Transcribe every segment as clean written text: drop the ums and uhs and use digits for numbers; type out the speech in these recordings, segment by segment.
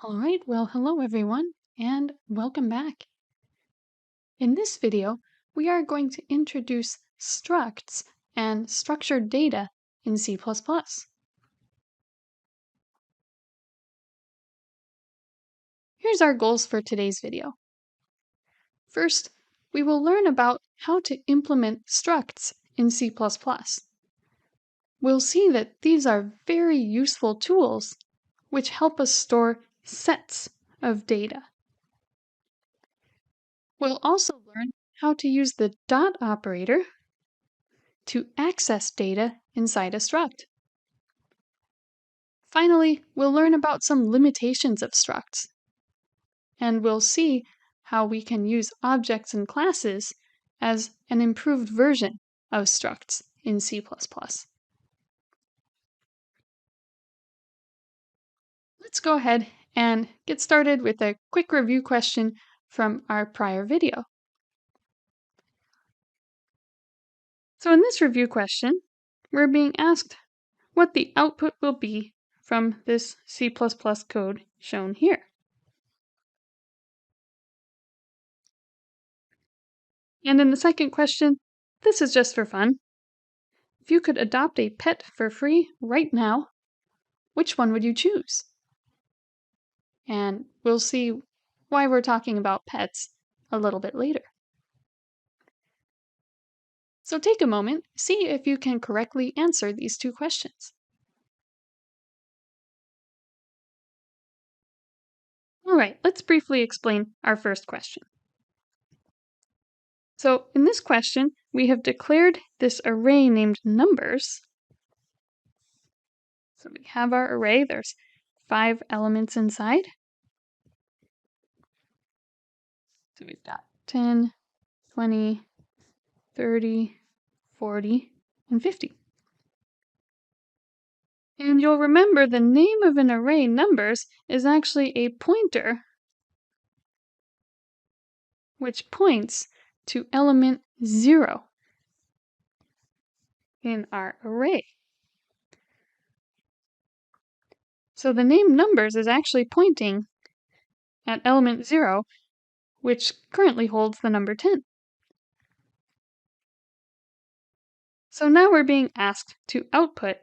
All right, well, hello everyone, and welcome back. In this video, we are going to introduce structs and structured data in C++. Here's our goals for today's video. First, we will learn about how to implement structs in C++. We'll see that these are very useful tools which help us store sets of data. We'll also learn how to use the dot operator to access data inside a struct. Finally, we'll learn about some limitations of structs, and we'll see how we can use objects and classes as an improved version of structs in C++. Let's go ahead and get started with a quick review question from our prior video. So in this review question, we're being asked what the output will be from this C++ code shown here. And in the second question, this is just for fun. If you could adopt a pet for free right now, which one would you choose? And we'll see why we're talking about pets a little bit later. So take a moment, see if you can correctly answer these two questions. All right, let's briefly explain our first question. So in this question, we have declared this array named numbers. So we have our array, there's 5 elements inside. So we've got 10, 20, 30, 40, and 50. And you'll remember the name of an array numbers is actually a pointer, which points to element 0 in our array. So the name numbers is actually pointing at element 0, which currently holds the number 10. So now we're being asked to output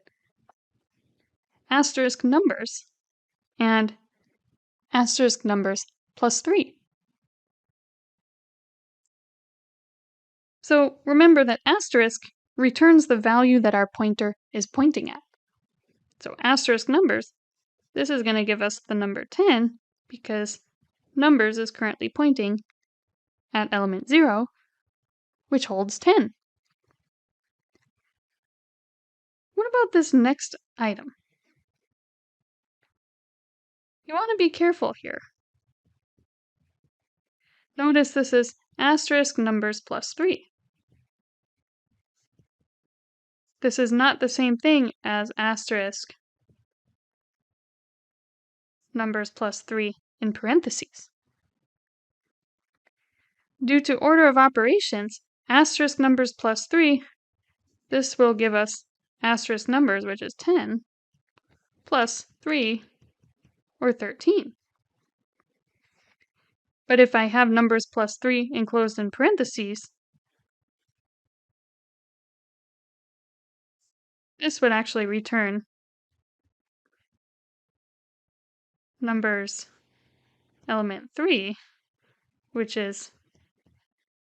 asterisk numbers and asterisk numbers plus 3. So remember that asterisk returns the value that our pointer is pointing at. So asterisk numbers, this is going to give us the number 10 because numbers is currently pointing at element 0, which holds 10. What about this next item? You want to be careful here. Notice this is asterisk numbers plus 3. This is not the same thing as asterisk numbers plus 3 in parentheses. Due to order of operations, asterisk numbers plus 3, this will give us asterisk numbers, which is 10, plus 3, or 13. But if I have numbers plus 3 enclosed in parentheses, this would actually return numbers element 3, which is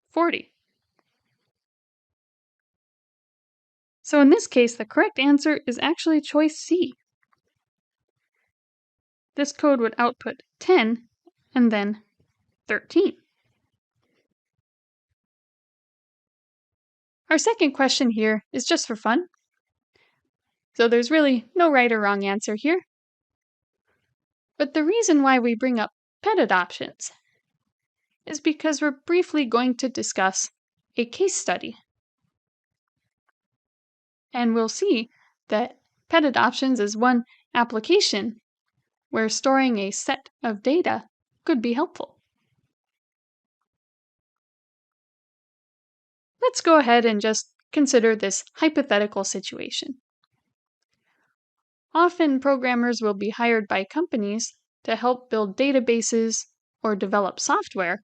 40. So in this case, the correct answer is actually choice C. This code would output 10 and then 13. Our second question here is just for fun. So there's really no right or wrong answer here. But the reason why we bring up pet adoptions is because we're briefly going to discuss a case study. And we'll see that pet adoptions is one application where storing a set of data could be helpful. Let's go ahead and just consider this hypothetical situation. Often programmers will be hired by companies to help build databases or develop software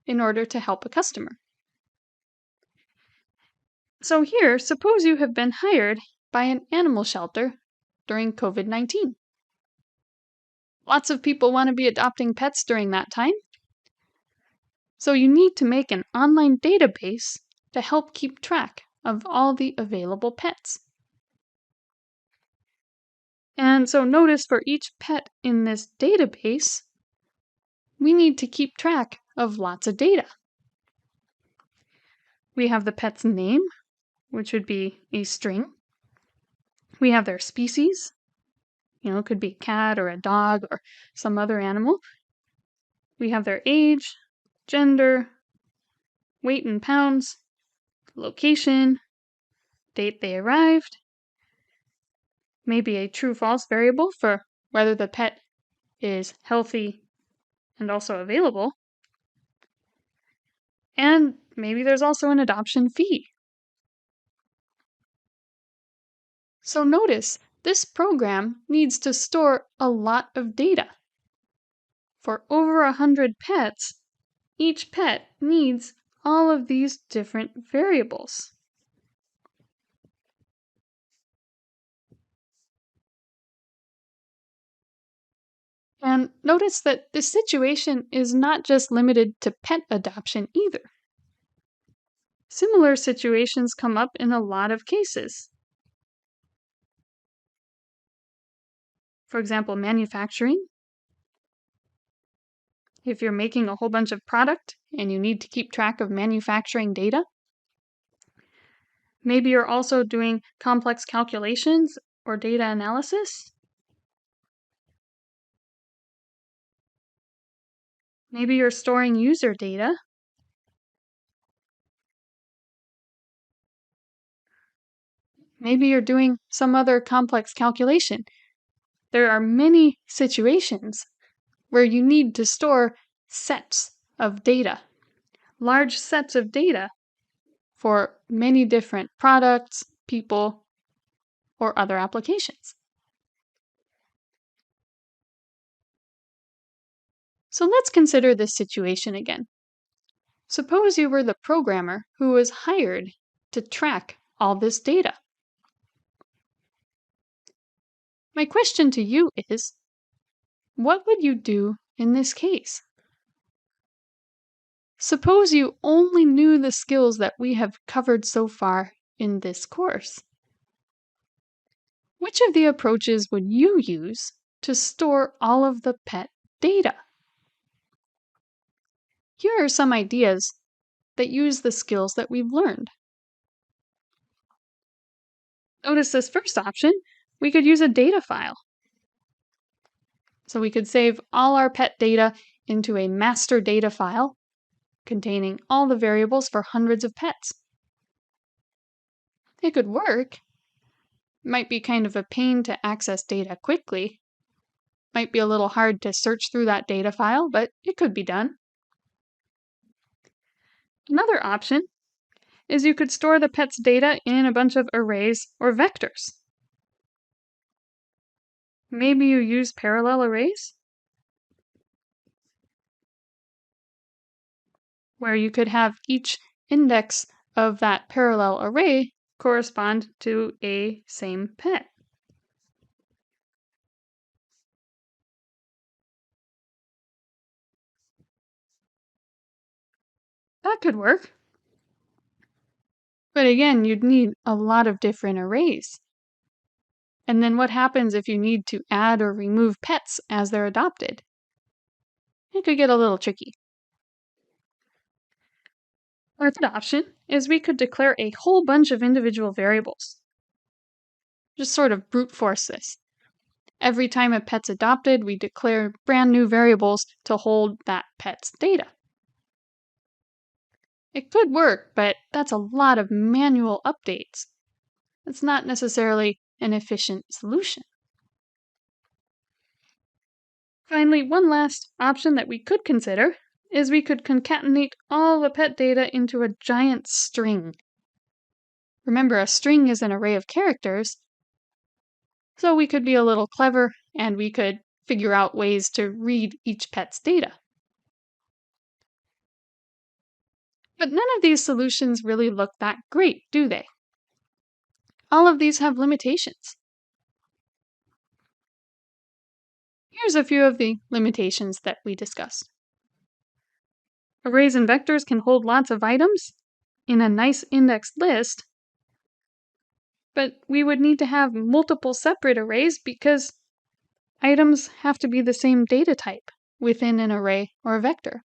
in order to help a customer. So here, suppose you have been hired by an animal shelter during COVID-19. Lots of people want to be adopting pets during that time. So you need to make an online database to help keep track of all the available pets. And so notice for each pet in this database, we need to keep track of lots of data. We have the pet's name, which would be a string. We have their species. It could be a cat or a dog or some other animal. We have their age, gender, weight in pounds, location, date they arrived, maybe a true-false variable for whether the pet is healthy and also available. And maybe there's also an adoption fee. So notice, this program needs to store a lot of data. For over 100 pets, each pet needs all of these different variables. And notice that this situation is not just limited to pet adoption either. Similar situations come up in a lot of cases. For example, manufacturing. If you're making a whole bunch of product and you need to keep track of manufacturing data. Maybe you're also doing complex calculations or data analysis. Maybe you're storing user data. Maybe you're doing some other complex calculation. There are many situations where you need to store sets of data, large sets of data for many different products, people, or other applications. So let's consider this situation again. Suppose you were the programmer who was hired to track all this data. My question to you is, what would you do in this case? Suppose you only knew the skills that we have covered so far in this course. Which of the approaches would you use to store all of the pet data? Here are some ideas that use the skills that we've learned. Notice this first option, we could use a data file. So we could save all our pet data into a master data file containing all the variables for hundreds of pets. It could work. Might be kind of a pain to access data quickly. Might be a little hard to search through that data file, but it could be done. Another option is you could store the pet's data in a bunch of arrays or vectors. Maybe you use parallel arrays, where you could have each index of that parallel array correspond to a same pet. That could work. But again, you'd need a lot of different arrays. And then what happens if you need to add or remove pets as they're adopted? It could get a little tricky. Our third option is we could declare a whole bunch of individual variables. Just sort of brute force this. Every time a pet's adopted, we declare brand new variables to hold that pet's data. It could work, but that's a lot of manual updates. It's not necessarily an efficient solution. Finally, one last option that we could consider is we could concatenate all the pet data into a giant string. Remember, a string is an array of characters, so we could be a little clever and we could figure out ways to read each pet's data. But none of these solutions really look that great, do they? All of these have limitations. Here's a few of the limitations that we discussed. Arrays and vectors can hold lots of items in a nice indexed list, but we would need to have multiple separate arrays because items have to be the same data type within an array or a vector.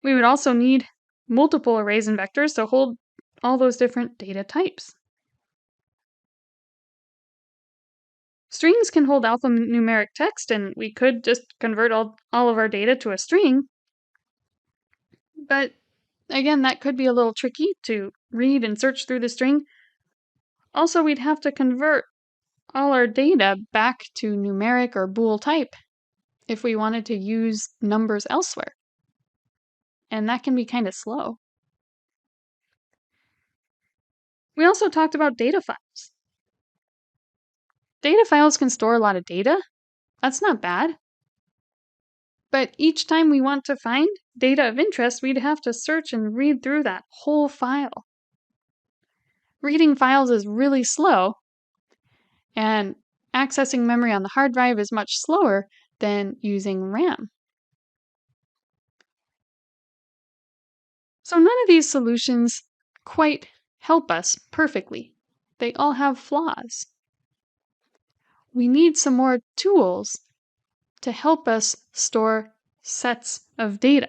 We would also need multiple arrays and vectors to hold all those different data types. Strings can hold alphanumeric text, and we could just convert all of our data to a string. But again, that could be a little tricky to read and search through the string. Also, we'd have to convert all our data back to numeric or bool type if we wanted to use numbers elsewhere. And that can be kind of slow. We also talked about data files. Data files can store a lot of data. That's not bad. But each time we want to find data of interest, we'd have to search and read through that whole file. Reading files is really slow, and accessing memory on the hard drive is much slower than using RAM. So none of these solutions quite help us perfectly. They all have flaws. We need some more tools to help us store sets of data.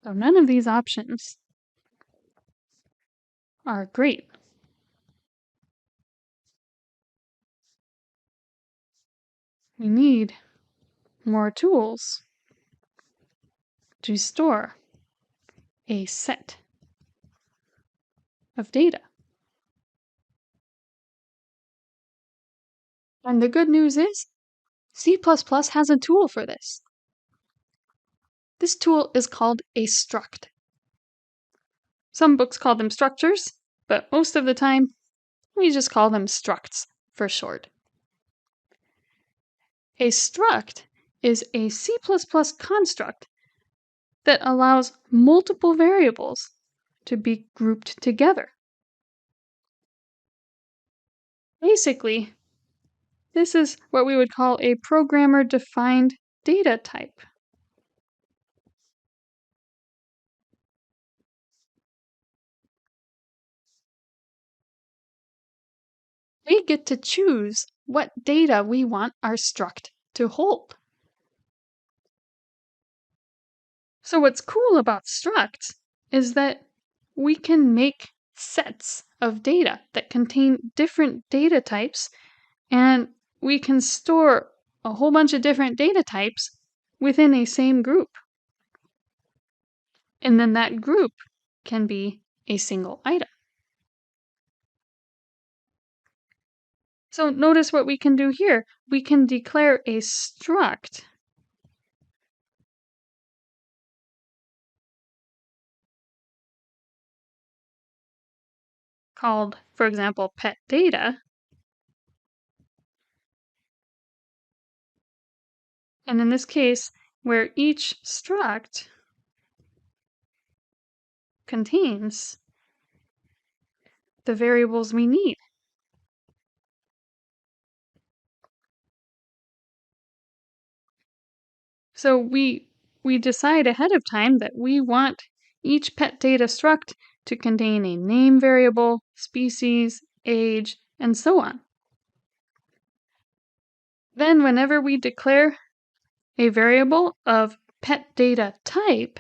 So none of these options are great. We need more tools to store a set of data. And the good news is, C++ has a tool for this. This tool is called a struct. Some books call them structures, but most of the time, we just call them structs for short. A struct is a C++ construct that allows multiple variables to be grouped together. Basically, this is what we would call a programmer-defined data type. We get to choose what data we want our struct to hold. So what's cool about structs is that we can make sets of data that contain different data types, and we can store a whole bunch of different data types within a same group. And then that group can be a single item. So notice what we can do here. We can declare a struct called, for example, pet data. And in this case, where each struct contains the variables we need. So we decide ahead of time that we want each pet data struct to contain a name variable, species, age, and so on. Then whenever we declare a variable of pet data type,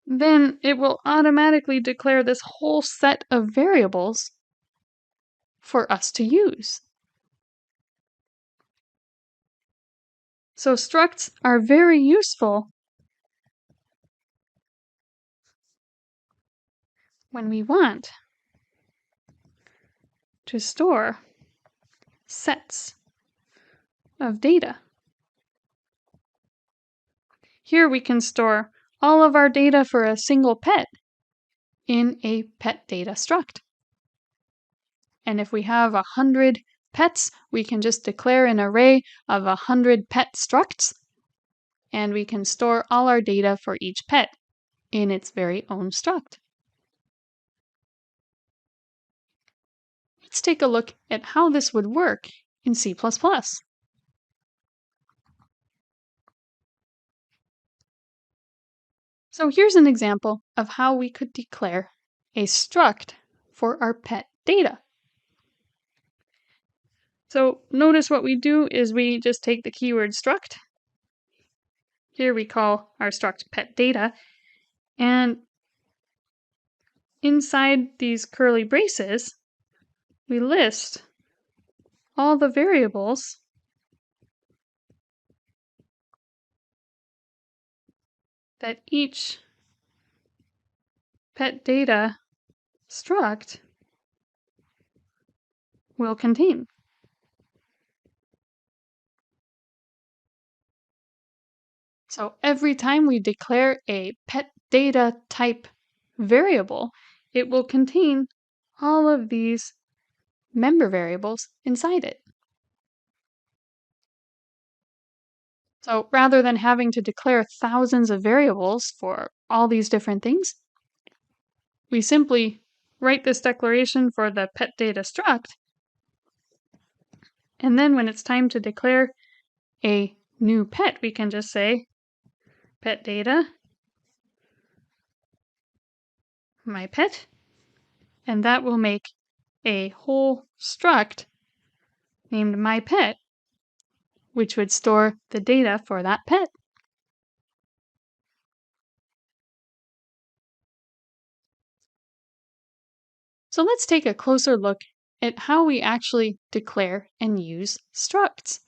then it will automatically declare this whole set of variables for us to use. So structs are very useful when we want to store sets of data. Here we can store all of our data for a single pet, in a pet data struct. And if we have 100 pets, we can just declare an array of 100 pet structs, and we can store all our data for each pet in its very own struct. Let's take a look at how this would work in C++. So here's an example of how we could declare a struct for our pet data. So notice what we do is we just take the keyword struct. Here we call our struct pet data, and inside these curly braces, we list all the variables that each pet data struct will contain. So every time we declare a pet data type variable, it will contain all of these member variables inside it. So rather than having to declare thousands of variables for all these different things, we simply write this declaration for the pet data struct, and then when it's time to declare a new pet, we can just say pet data, my pet, and that will make a whole struct named my pet, which would store the data for that pet. So let's take a closer look at how we actually declare and use structs.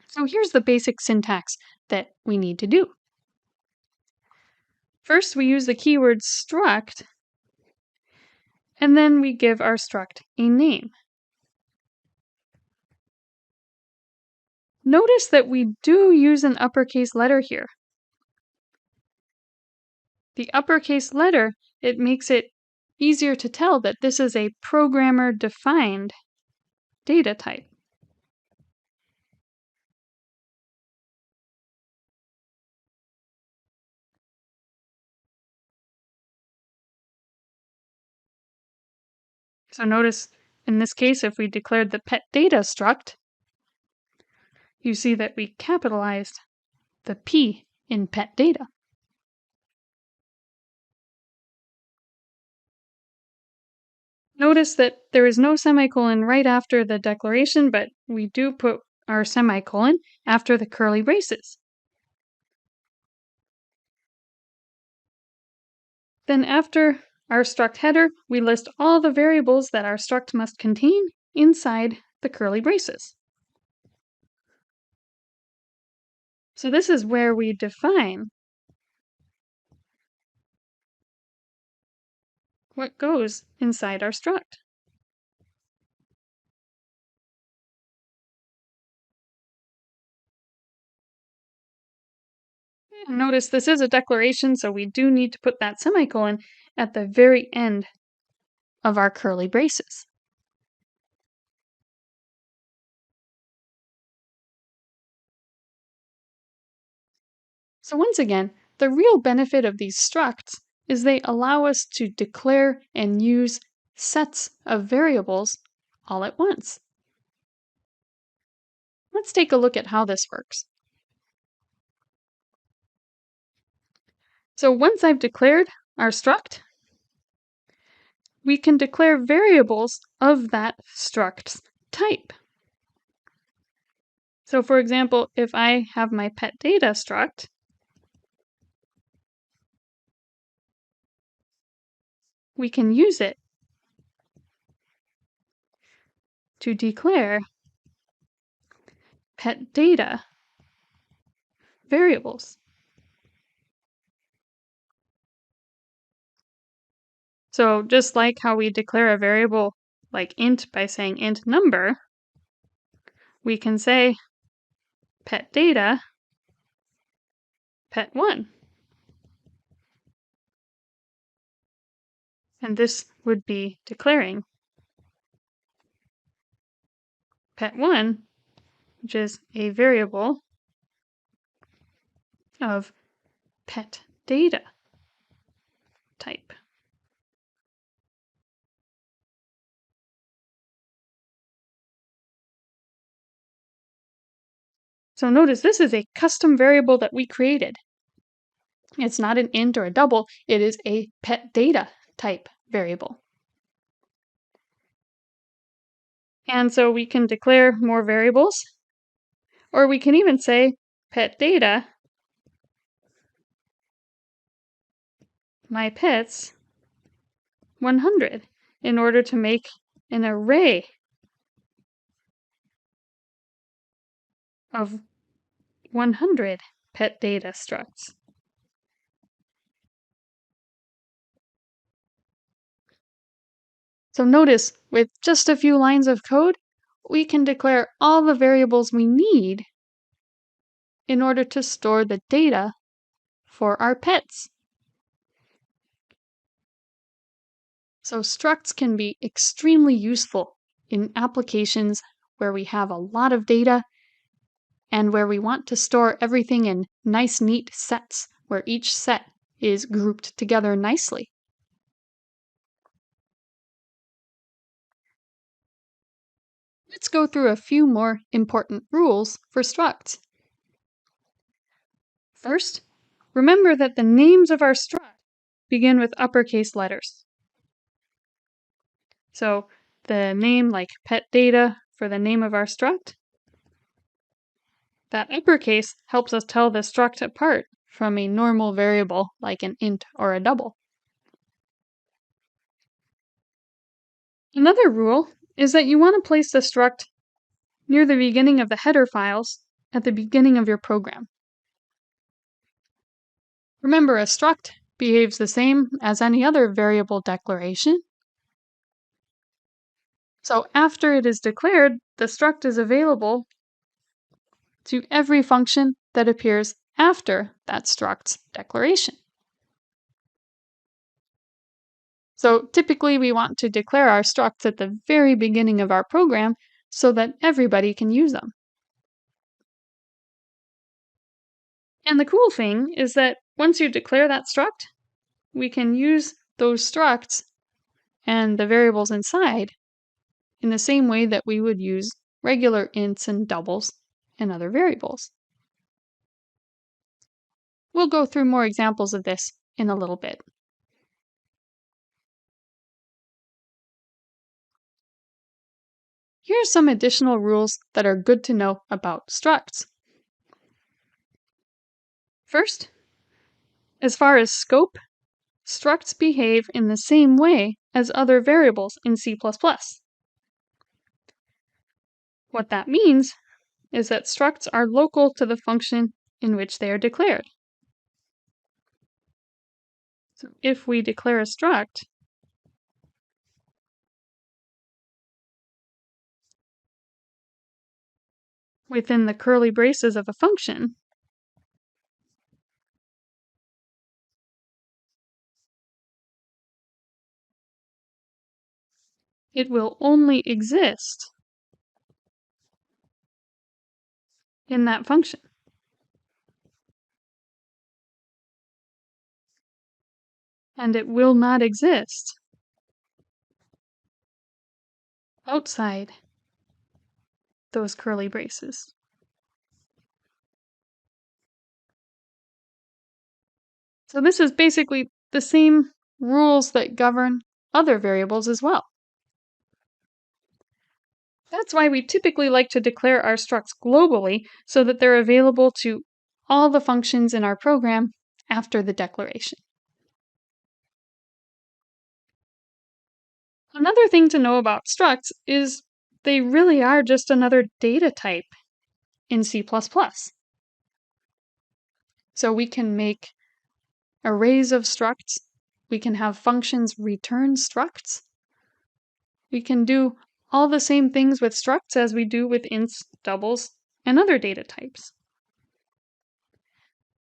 So here's the basic syntax that we need to do. First, we use the keyword struct, and then we give our struct a name. Notice that we do use an uppercase letter here. The uppercase letter, it makes it easier to tell that this is a programmer-defined data type. So notice, in this case, if we declared the pet data struct, you see that we capitalized the P in pet data. Notice that there is no semicolon right after the declaration, but we do put our semicolon after the curly braces. Then after our struct header, we list all the variables that our struct must contain inside the curly braces. So this is where we define what goes inside our struct. Notice this is a declaration, so we do need to put that semicolon at the very end of our curly braces. So once again, the real benefit of these structs is they allow us to declare and use sets of variables all at once. Let's take a look at how this works. So once I've declared our struct, we can declare variables of that struct's type. So for example, if I have my pet data struct, we can use it to declare pet data variables. So just like how we declare a variable like int by saying int number, we can say pet data pet1. And this would be declaring pet1, which is a variable of pet data type. So notice this is a custom variable that we created. It's not an int or a double, it is a pet data type variable. And so we can declare more variables, or we can even say pet data, my pets 100, in order to make an array of 100 pet data structs. So notice, with just a few lines of code, we can declare all the variables we need in order to store the data for our pets. So structs can be extremely useful in applications where we have a lot of data and where we want to store everything in nice, neat sets, where each set is grouped together nicely. Let's go through a few more important rules for structs. First, remember that the names of our struct begin with uppercase letters. So the name like pet data for the name of our struct, that uppercase helps us tell the struct apart from a normal variable like an int or a double. Another rule is that you want to place the struct near the beginning of the header files at the beginning of your program. Remember, a struct behaves the same as any other variable declaration. So after it is declared, the struct is available to every function that appears after that struct's declaration. So typically we want to declare our structs at the very beginning of our program so that everybody can use them. And the cool thing is that once you declare that struct, we can use those structs and the variables inside in the same way that we would use regular ints and doubles and other variables. We'll go through more examples of this in a little bit. Here are some additional rules that are good to know about structs. First, as far as scope, structs behave in the same way as other variables in C++. What that means is that structs are local to the function in which they are declared. So if we declare a struct within the curly braces of a function, it will only exist in that function. And it will not exist outside those curly braces. So this is basically the same rules that govern other variables as well. That's why we typically like to declare our structs globally so that they're available to all the functions in our program after the declaration. Another thing to know about structs is they really are just another data type in C++. So we can make arrays of structs, we can have functions return structs, we can do all the same things with structs as we do with ints, doubles, and other data types.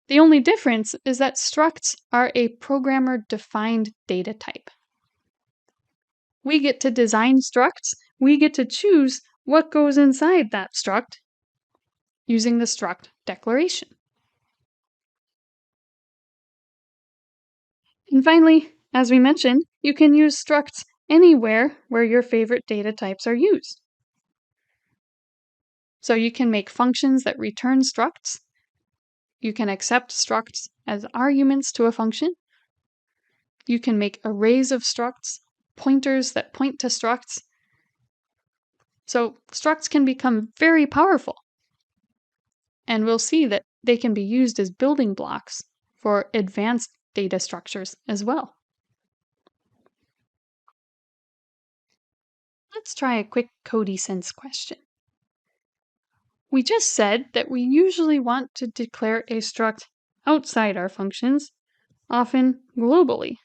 The only difference is that structs are a programmer-defined data type. we get to design structs. We get to choose what goes inside that struct using the struct declaration. And finally, as we mentioned, you can use structs anywhere where your favorite data types are used. So you can make functions that return structs. You can accept structs as arguments to a function. You can make arrays of structs, pointers that point to structs. So structs can become very powerful. And we'll see that they can be used as building blocks for advanced data structures as well. Let's try a quick Cody sense question. We just said that we usually want to declare a struct outside our functions, often globally.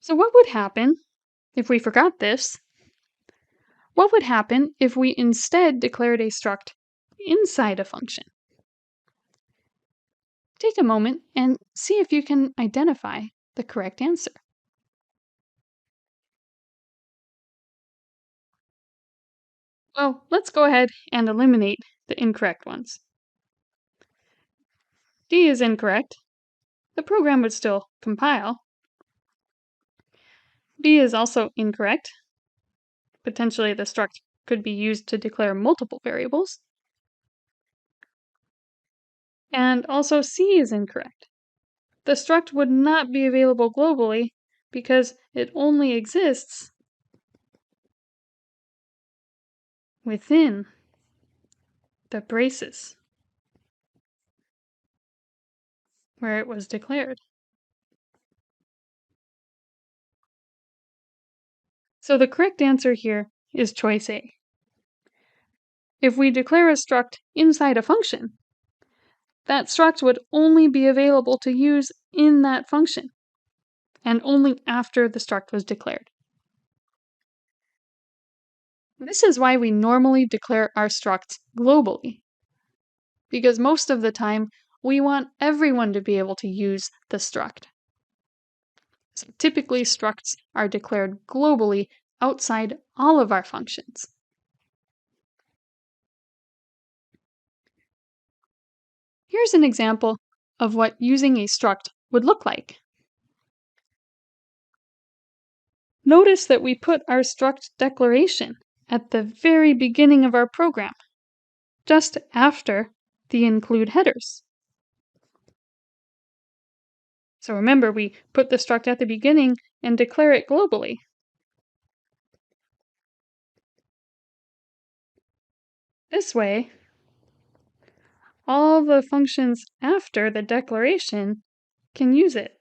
So what would happen if we forgot this? What would happen if we instead declared a struct inside a function? Take a moment and see if you can identify the correct answer. Well, let's go ahead and eliminate the incorrect ones. D is incorrect. The program would still compile. B is also incorrect. Potentially the struct could be used to declare multiple variables. And also C is incorrect. The struct would not be available globally because it only exists within the braces where it was declared. So the correct answer here is choice A. If we declare a struct inside a function, that struct would only be available to use in that function, and only after the struct was declared. This is why we normally declare our structs globally, because most of the time we want everyone to be able to use the struct. So typically structs are declared globally outside all of our functions. Here's an example of what using a struct would look like. Notice that we put our struct declaration at the very beginning of our program, just after the include headers. So remember, we put the struct at the beginning and declare it globally. This way, all the functions after the declaration can use it.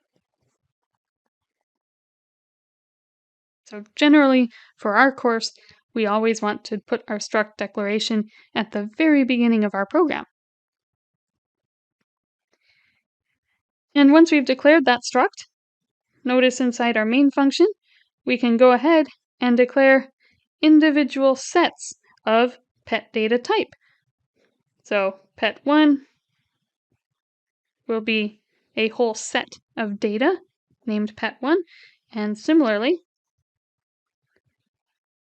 So generally, for our course, we always want to put our struct declaration at the very beginning of our program. And once we've declared that struct, notice inside our main function, we can go ahead and declare individual sets of pet data type. So pet1 will be a whole set of data named pet1, and similarly,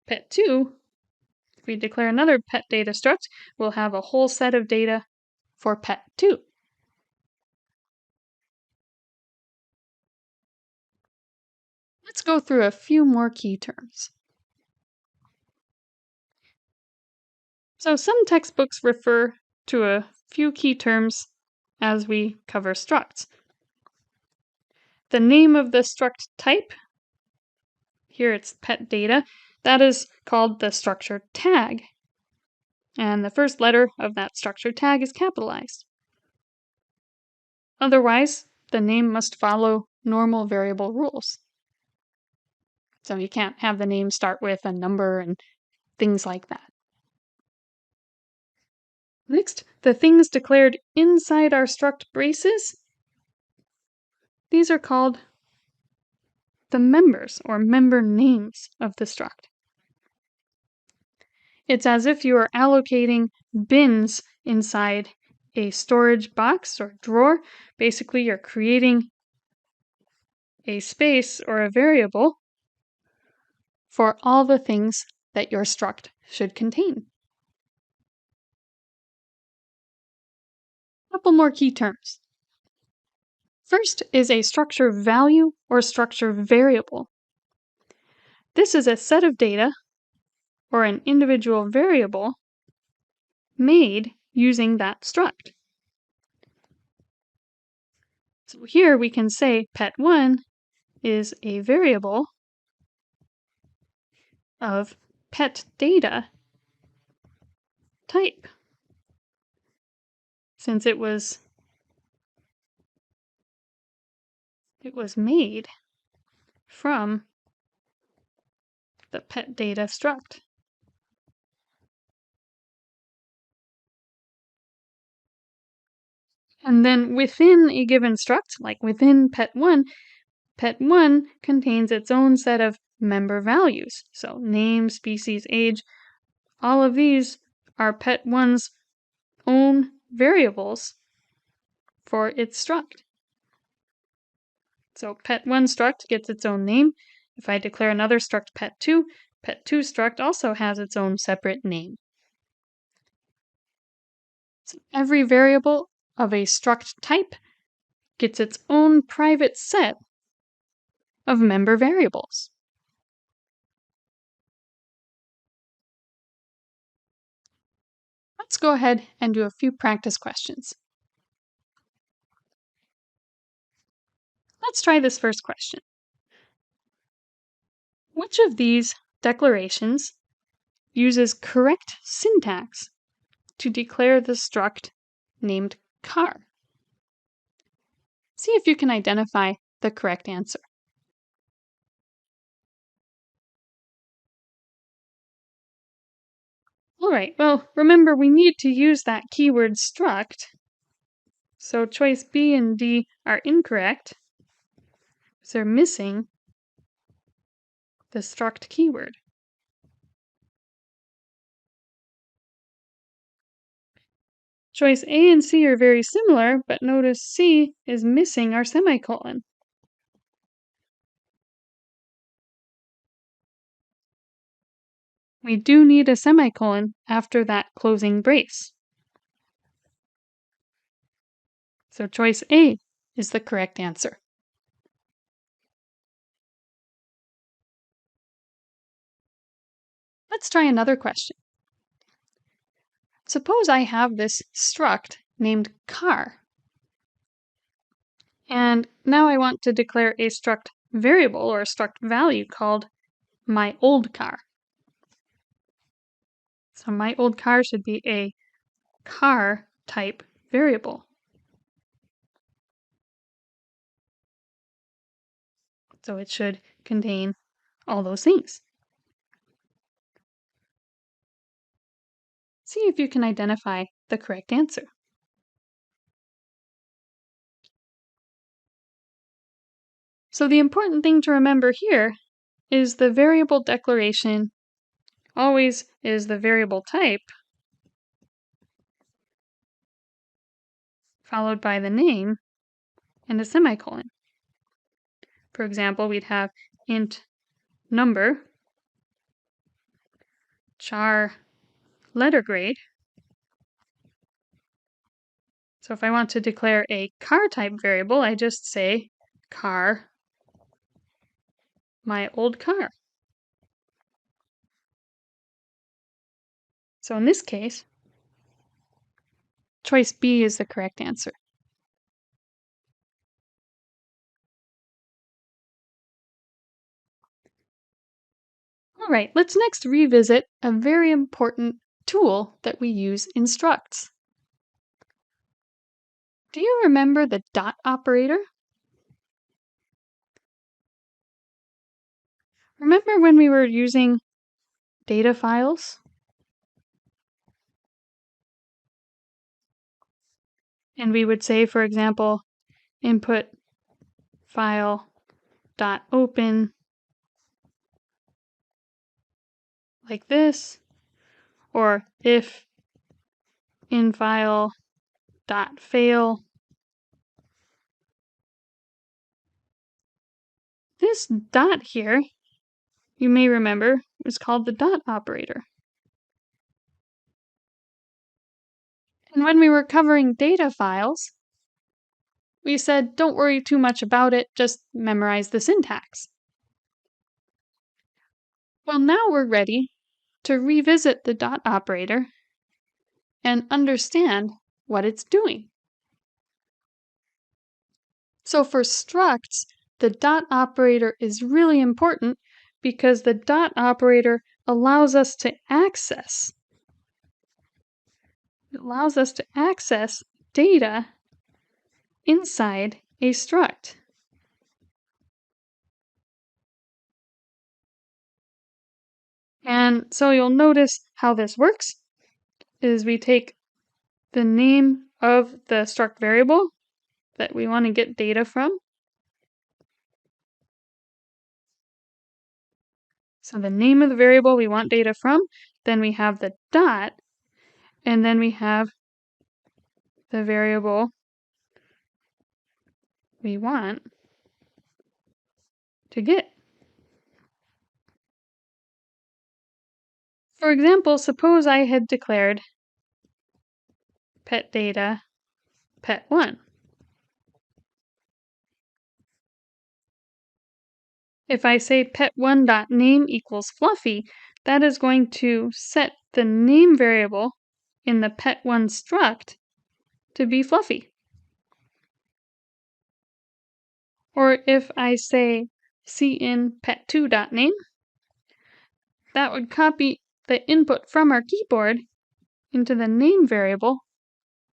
pet2, if we declare another pet data struct, we'll have a whole set of data for pet2. Let's go through a few more key terms. So some textbooks refer to a few key terms as we cover structs. The name of the struct type, here it's pet data, that is called the structure tag. And the first letter of that structure tag is capitalized. Otherwise, the name must follow normal variable rules. So you can't have the name start with a number and things like that. Next, the things declared inside our struct braces, these are called the members or member names of the struct. It's as if you are allocating bins inside a storage box or drawer. Basically, you're creating a space or a variable for all the things that your struct should contain. A couple more key terms. First is a structure value or structure variable. This is a set of data or an individual variable made using that struct. So here we can say pet1 is a variable of pet data type, since it was made from the pet data struct. And then within a given struct, like within pet1 contains its own set of member values. So name, species, age, all of these are pet1's own variables for its struct. So pet1 struct gets its own name. If I declare another struct pet2 struct also has its own separate name. So every variable of a struct type gets its own private set of member variables. Let's go ahead and do a few practice questions. Let's try this first question. Which of these declarations uses correct syntax to declare the struct named car? See if you can identify the correct answer. All right, well, remember we need to use that keyword struct, so choice B and D are incorrect, because they're missing the struct keyword. Choice A and C are very similar, but notice C is missing our semicolon. We do need a semicolon after that closing brace. So choice A is the correct answer. Let's try another question. Suppose I have this struct named car, and now I want to declare a struct variable or a struct value called my old car. So my old car should be a car type variable. So it should contain all those things. See if you can identify the correct answer. So the important thing to remember here is the variable declaration always is the variable type followed by the name and a semicolon. For example, we'd have int number char letter grade. So if I want to declare a car type variable, I just say car my old car. So in this case, choice B is the correct answer. All right, let's next revisit a very important tool that we use in structs. Do you remember the dot operator? Remember when we were using data files? And we would say, for example, input file dot open like this, or if in file dot fail. This dot here, you may remember, is called the dot operator. And when we were covering data files, we said don't worry too much about it, just memorize the syntax. Well, now we're ready to revisit the dot operator and understand what it's doing. So for structs, the dot operator is really important because the dot operator allows us to access data inside a struct. And so you'll notice how this works is we take the name of the struct variable that we want to get data from. So the name of the variable we want data from, then we have the dot, and then we have the variable we want to get. For example, suppose I had declared pet data pet1. If I say pet1.name equals Fluffy, that is going to set the name variable in the pet1 struct to be Fluffy. Or if I say cin pet2.name, that would copy the input from our keyboard into the name variable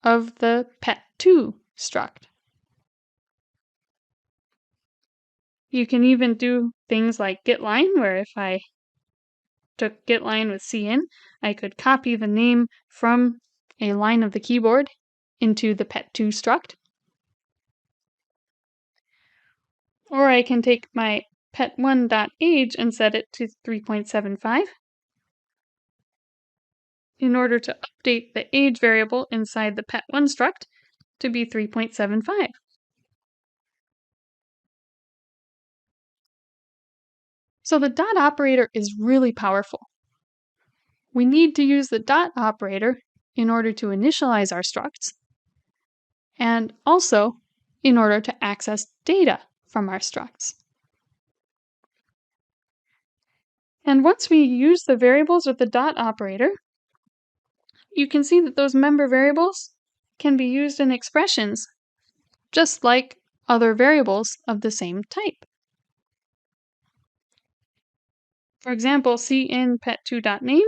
of the pet2 struct. You can even do things like getLine, where if I took getLine with cin, I could copy the name from a line of the keyboard into the pet2 struct. Or I can take my pet1.age and set it to 3.75 in order to update the age variable inside the pet1 struct to be 3.75. So the dot operator is really powerful. We need to use the dot operator in order to initialize our structs, and also in order to access data from our structs. And once we use the variables with the dot operator, you can see that those member variables can be used in expressions just like other variables of the same type. For example, cin pet2.name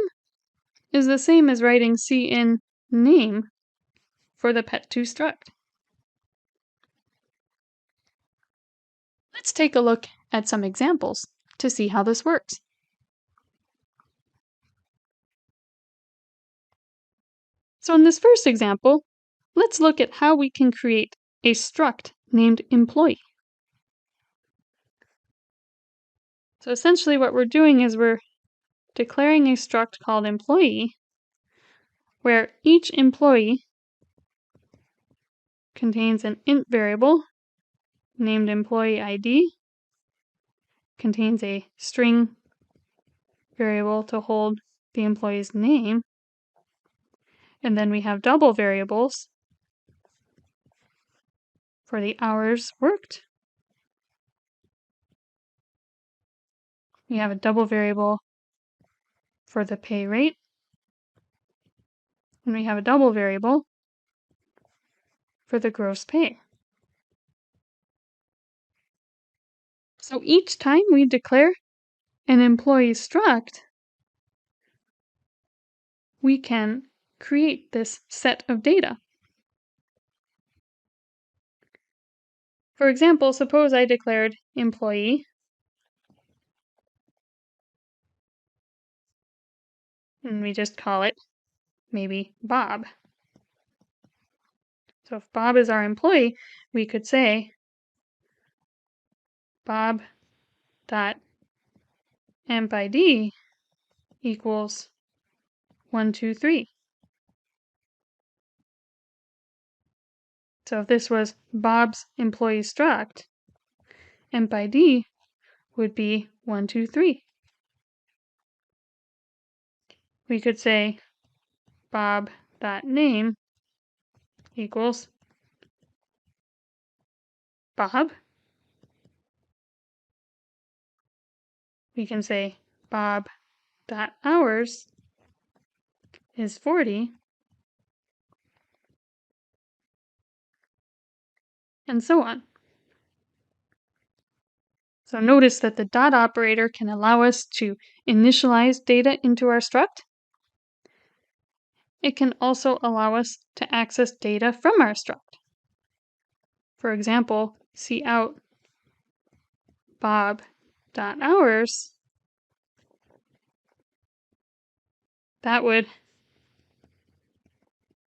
is the same as writing cin name for the pet2 struct. Let's take a look at some examples to see how this works. So in this first example, let's look at how we can create a struct named employee. So essentially what we're doing is we're declaring a struct called employee, where each employee contains an int variable named employee ID, contains a string variable to hold the employee's name, and then we have double variables for the hours worked. We have a double variable for the pay rate, and we have a double variable for the gross pay. So each time we declare an employee struct, we can create this set of data. For example, suppose I declared employee, and we just call it maybe Bob. So if Bob is our employee, we could say Bob.empid equals 1, 2, 3. So if this was Bob's employee struct, empid would be 1, 2, 3. We could say Bob.name equals Bob. We can say Bob.hours is 40, and so on. So notice that the dot operator can allow us to initialize data into our struct. It can also allow us to access data from our struct. For example, cout Bob.hours, that would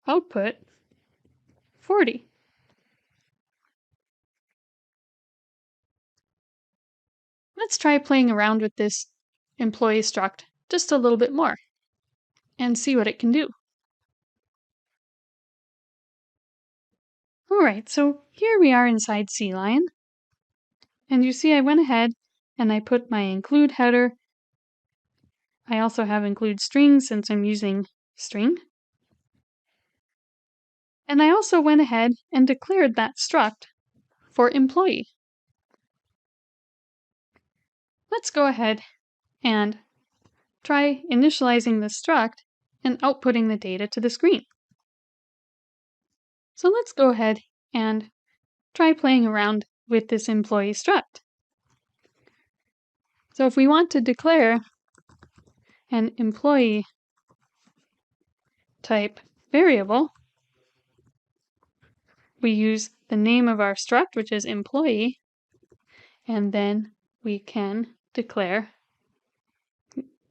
output 40. Let's try playing around with this employee struct just a little bit more and see what it can do. All right, so here we are inside CLion. And you see I went ahead and I put my include header. I also have include string since I'm using string. And I also went ahead and declared that struct for employee. Let's go ahead and try initializing this struct and outputting the data to the screen. So let's go ahead and try playing around with this employee struct. So if we want to declare an employee type variable, we use the name of our struct, which is employee, and then we can declare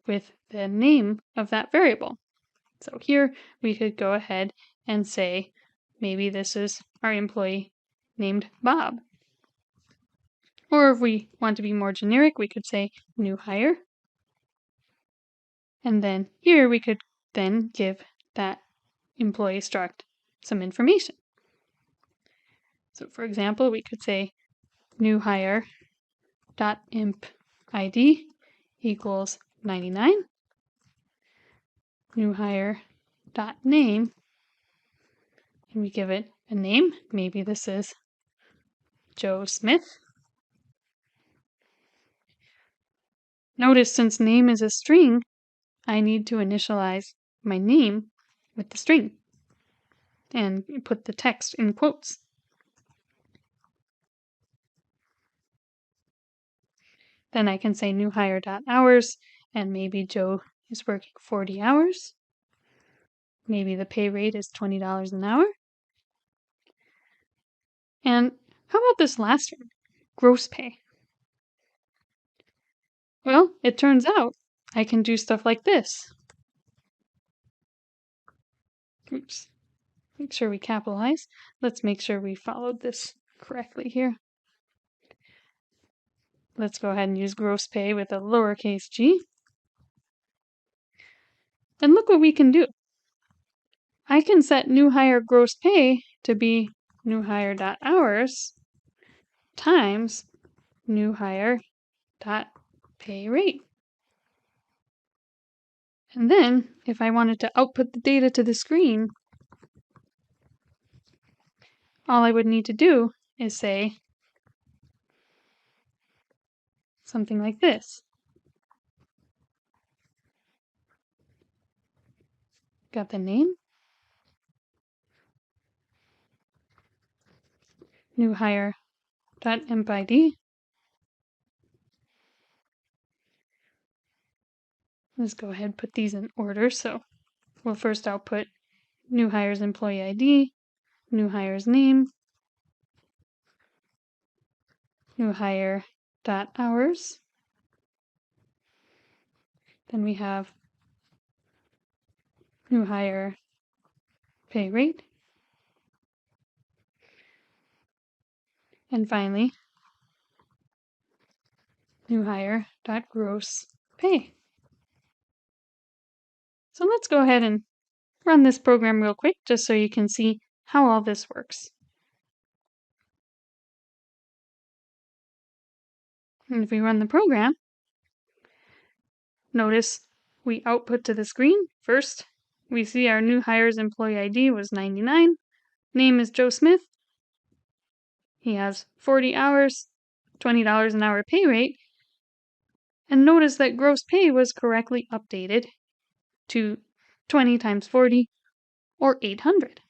with the name of that variable. So here we could go ahead and say, maybe this is our employee named Bob. Or if we want to be more generic, we could say new hire. And then here we could then give that employee struct some information. So for example, we could say new hire dot imp id equals 99. New hire dot name, and we give it a name. Maybe this is Joe Smith. Notice since name is a string, I need to initialize my name with the string and put the text in quotes. Then I can say new hire dot hours, and maybe Joe is working 40 hours. Maybe the pay rate is $20 an hour. And how about this last one, gross pay? Well, it turns out I can do stuff like this. Oops. Make sure we capitalize. Let's make sure we followed this correctly here. Let's go ahead and use gross pay with a lowercase g. And look what we can do. I can set new hire gross pay to be new hire dot hours times new hire dot pay rate. And then if I wanted to output the data to the screen, all I would need to do is say something like this. Got the name, new hire dot imp id. Let's go ahead and put these in order. So we'll first output new hire's employee ID, new hire's name, new hire dot hours. Then we have new hire pay rate. And finally, new hire dot gross pay. So let's go ahead and run this program real quick just so you can see how all this works. And if we run the program, notice we output to the screen. First, we see our new hire's employee ID was 99. Name is Joe Smith. He has 40 hours, $20 an hour pay rate. And notice that gross pay was correctly updated to 20 times 40, or 800.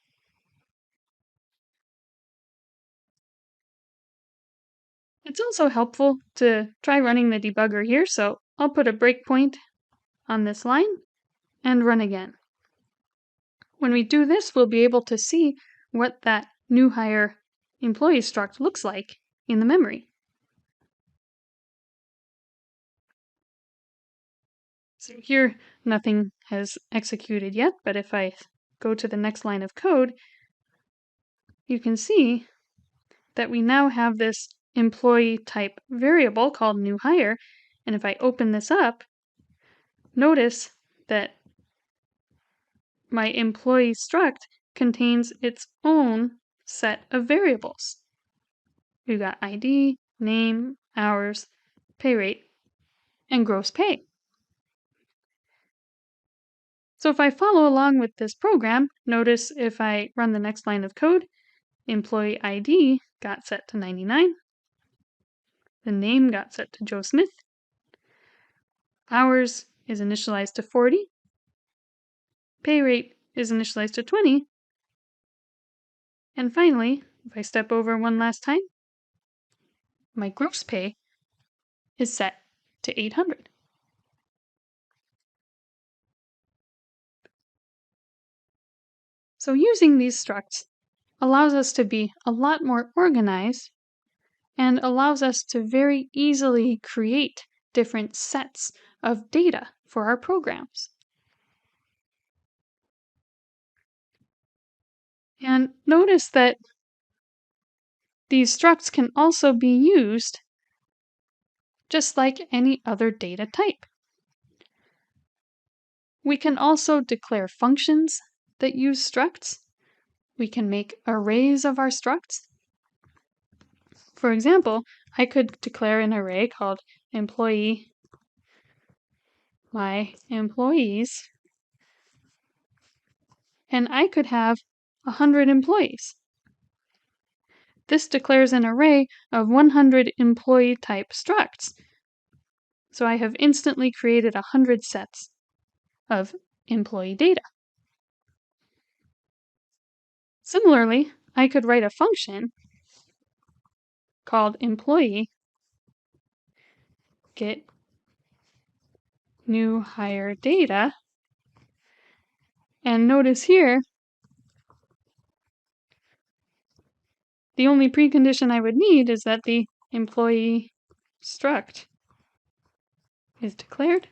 It's also helpful to try running the debugger here, so I'll put a breakpoint on this line and run again. When we do this, we'll be able to see what that new hire employee struct looks like in the memory. So here, nothing has executed yet, but if I go to the next line of code, you can see that we now have this employee type variable called new hire. And if I open this up, notice that my employee struct contains its own set of variables. We've got ID, name, hours, pay rate, and gross pay. So if I follow along with this program, notice if I run the next line of code, employee ID got set to 99. The name got set to Joe Smith. Hours is initialized to 40. Pay rate is initialized to 20. And finally, if I step over one last time, my gross pay is set to 800. So using these structs allows us to be a lot more organized and allows us to very easily create different sets of data for our programs. And notice that these structs can also be used just like any other data type. We can also declare functions that use structs. We can make arrays of our structs. For example, I could declare an array called employee, my employees, and I could have 100 employees. This declares an array of 100 employee type structs. So I have instantly created 100 sets of employee data. Similarly, I could write a function called employee get new hire data. And notice here, the only precondition I would need is that the employee struct is declared.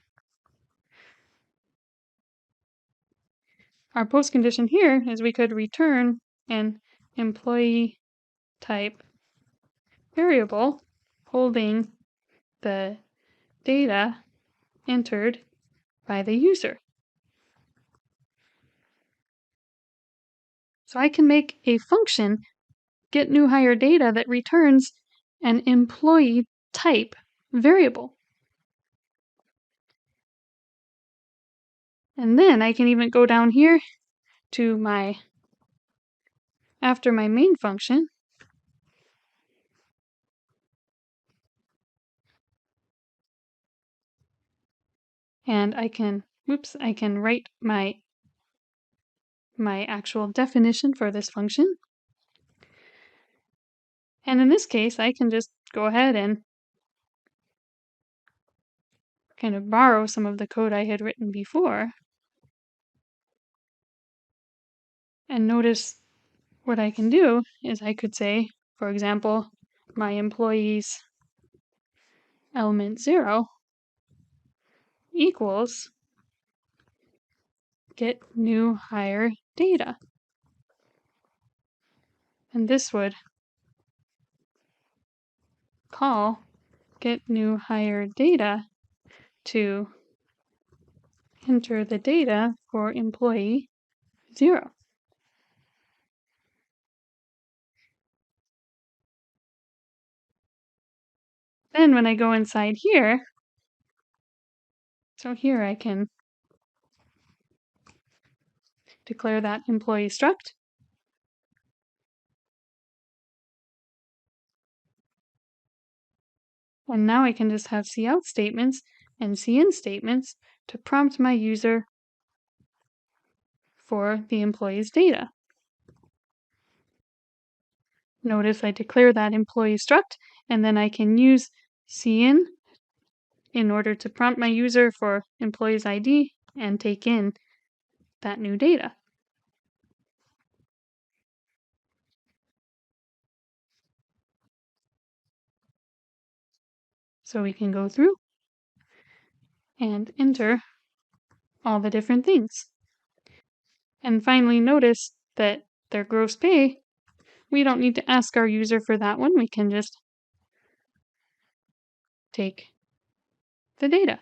Our postcondition here is we could return an employee type variable holding the data entered by the user. So I can make a function get new hire data that returns an employee type variable. And then I can even go down here to after my main function, and I can write my actual definition for this function. And in this case, I can just go ahead and kind of borrow some of the code I had written before. And notice what I can do is I could say, for example, my employees element 0 equals get new hire data. And this would call get new hire data to enter the data for employee 0. Then when I go inside here, so here I can declare that employee struct. And now I can just have cout statements and cin statements to prompt my user for the employee's data. Notice I declare that employee struct, and then I can use cin in order to prompt my user for employee's ID and take in that new data. So we can go through and enter all the different things. And finally, notice that their gross pay, we don't need to ask our user for that one. We can just take the data.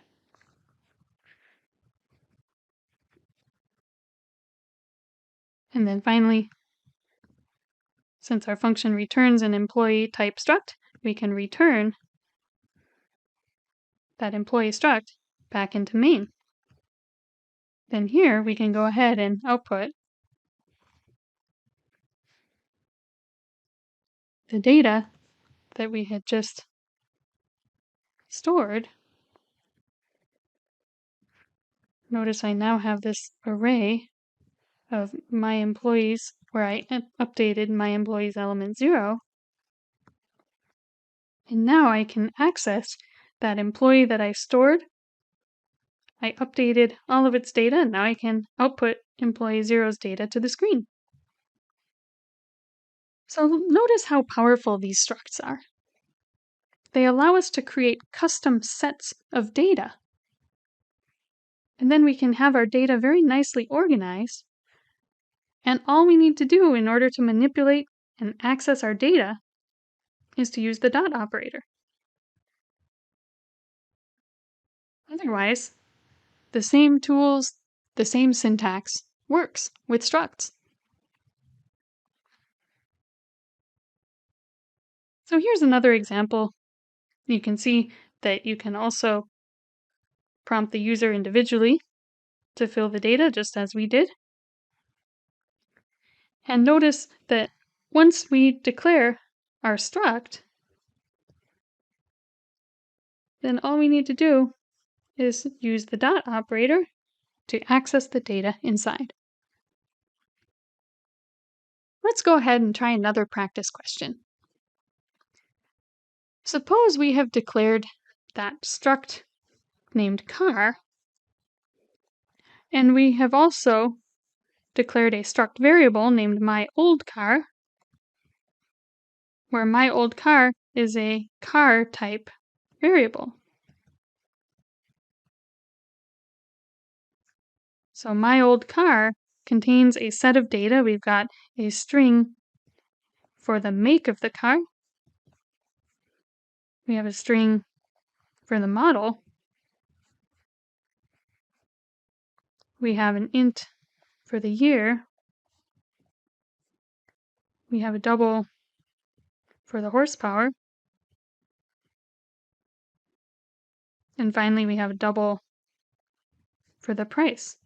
And then finally, since our function returns an employee type struct, we can return that employee struct back into main. Then here we can go ahead and output the data that we had just stored. Notice I now have this array of my employees where I updated my employees element 0. And now I can access that employee that I stored. I updated all of its data, and now I can output employee 0's data to the screen. So notice how powerful these structs are. They allow us to create custom sets of data. And then we can have our data very nicely organized. And all we need to do in order to manipulate and access our data is to use the dot operator. Otherwise, the same tools, the same syntax works with structs. So here's another example. You can see that you can also prompt the user individually to fill the data, just as we did. And notice that once we declare our struct, then all we need to do is use the dot operator to access the data inside. Let's go ahead and try another practice question. Suppose we have declared that struct named car, and we have also declared a struct variable named myOldCar, where myOldCar is a car type variable. So myOldCar contains a set of data. We've got a string for the make of the car. We have a string for the model. We have an int for the year. We have a double for the horsepower. And finally, we have a double for the price.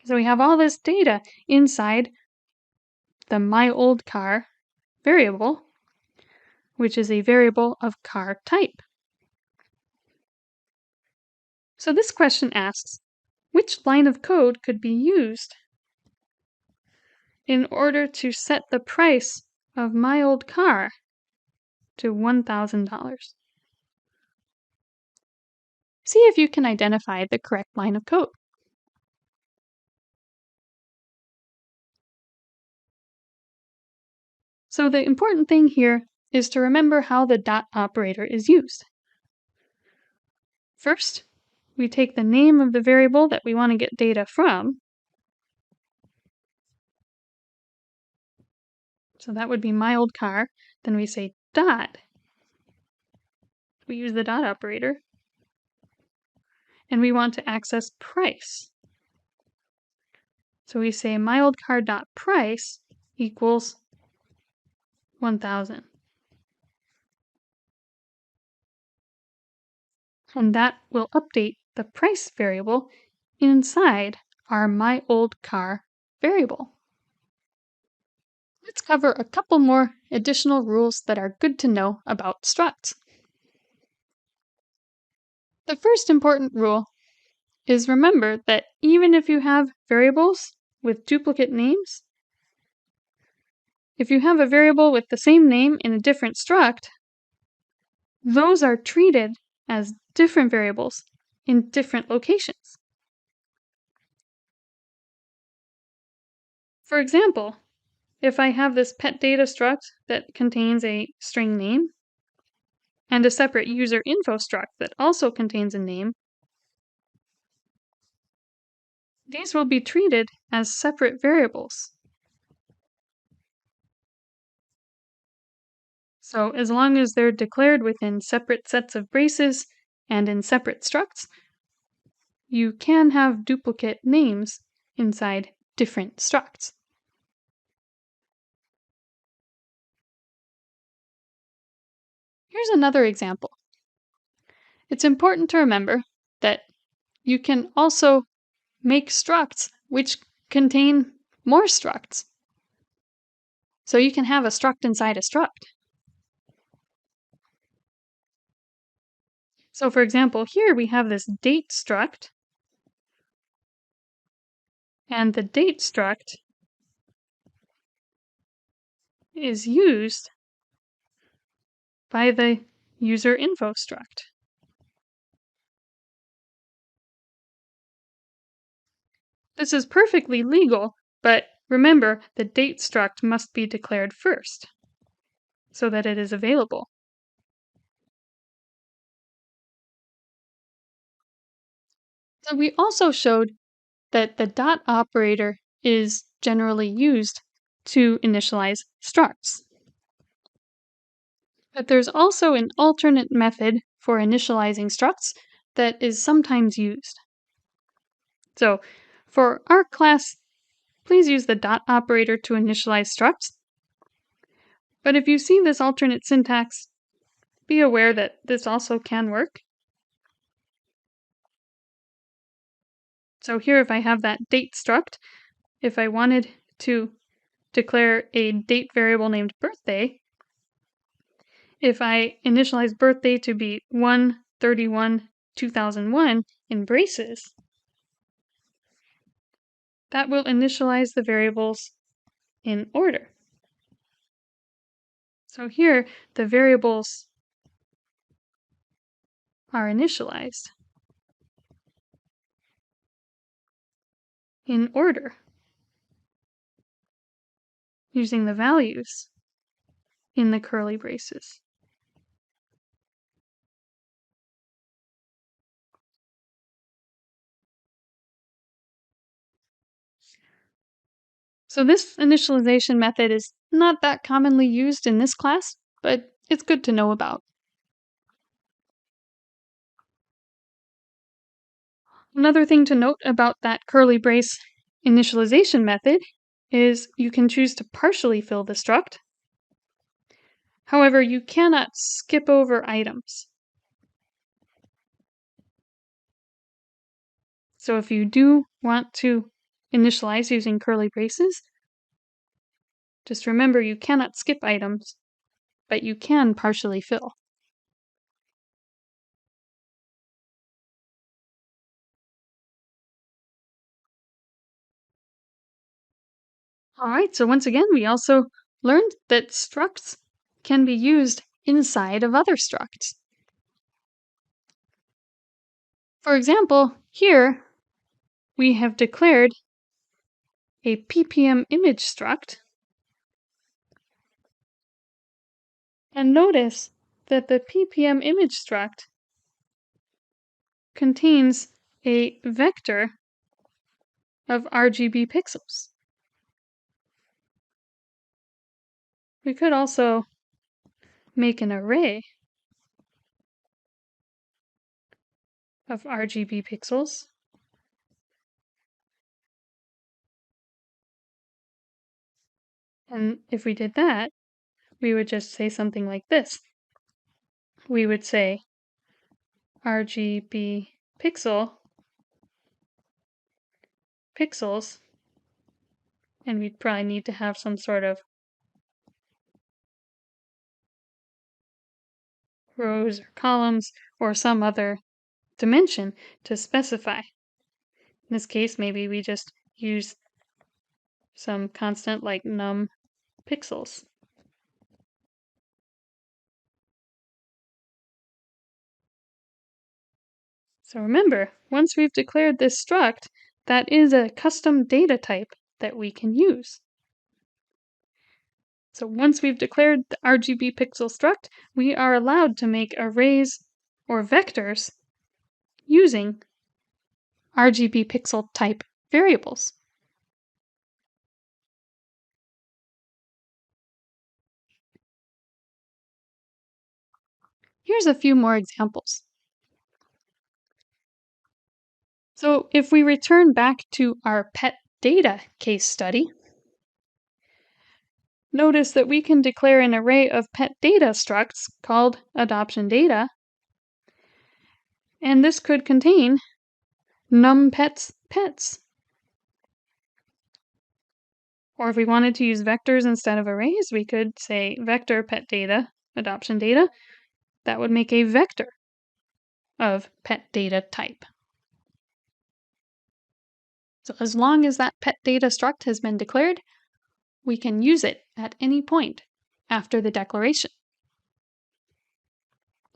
So we have all this data inside the myOldCar variable, which is a variable of car type. So this question asks, which line of code could be used in order to set the price of myOldCar to $1,000? See if you can identify the correct line of code. So the important thing here is to remember how the dot operator is used. First, we take the name of the variable that we want to get data from. So that would be myOldCar. Then we say dot. We use the dot operator. And we want to access price. So we say myOldCar.price equals 1,000. and that will update the price variable inside our my old car variable. Let's cover a couple more additional rules that are good to know about structs. The first important rule is remember that even if you have variables with duplicate names, if you have a variable with the same name in a different struct, those are treated as different variables in different locations. For example, if I have this pet data struct that contains a string name and a separate user info struct that also contains a name, these will be treated as separate variables. So as long as they're declared within separate sets of braces and in separate structs, you can have duplicate names inside different structs. Here's another example. It's important to remember that you can also make structs which contain more structs. So you can have a struct inside a struct. So for example, here we have this date struct, and the date struct is used by the user info struct. This is perfectly legal, but remember the date struct must be declared first so that it is available. So we also showed that the dot operator is generally used to initialize structs. But there's also an alternate method for initializing structs that is sometimes used. So for our class, please use the dot operator to initialize structs. But if you see this alternate syntax, be aware that this also can work. So here, if I have that date struct, if I wanted to declare a date variable named birthday, if I initialize birthday to be 1/31/2001 in braces, that will initialize the variables in order. So here, the variables are initialized in order using the values in the curly braces. So this initialization method is not that commonly used in this class, but it's good to know about. Another thing to note about that curly brace initialization method is you can choose to partially fill the struct. However, you cannot skip over items. So if you do want to initialize using curly braces, just remember you cannot skip items, but you can partially fill. All right, so once again, we also learned that structs can be used inside of other structs. For example, here we have declared a ppm image struct, and notice that the ppm image struct contains a vector of RGB pixels. We could also make an array of RGB pixels. And if we did that, we would just say something like this. We would say RGB pixels, and we'd probably need to have some sort of rows or columns or some other dimension to specify. In this case, maybe we just use some constant like num pixels. So remember, once we've declared this struct, that is a custom data type that we can use. So once we've declared the RGB pixel struct, we are allowed to make arrays or vectors using RGB pixel type variables. Here's a few more examples. So if we return back to our pet data case study, notice that we can declare an array of pet data structs called adoption data, and this could contain numpets pets. Or if we wanted to use vectors instead of arrays, we could say vector pet data, adoption data. That would make a vector of pet data type. So as long as that pet data struct has been declared, we can use it at any point after the declaration.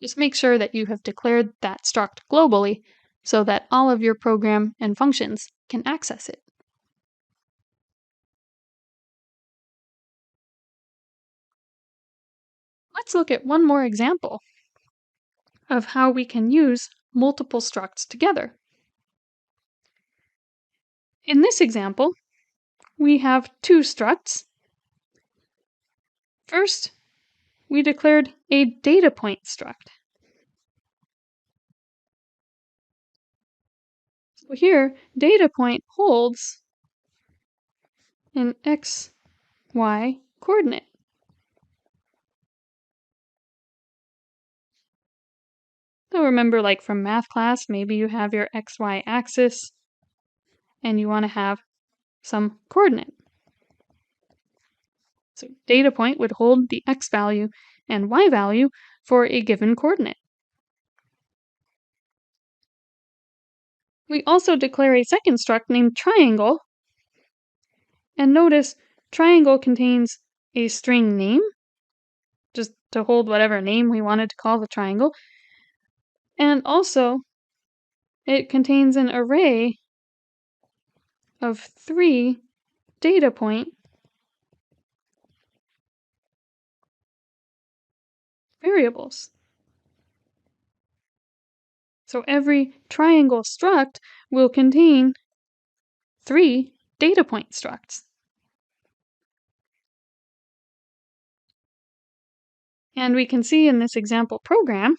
Just make sure that you have declared that struct globally so that all of your program and functions can access it. Let's look at one more example of how we can use multiple structs together. In this example, we have two structs. First, we declared a data point struct. So here, data point holds an x, y coordinate. So remember, like from math class, maybe you have your xy axis and you want to have some coordinate. So data point would hold the x value and y value for a given coordinate. We also declare a second struct named triangle. And notice triangle contains a string name, just to hold whatever name we wanted to call the triangle. And also, it contains an array of 3 data point variables. So every triangle struct will contain 3 data point structs. And we can see in this example program,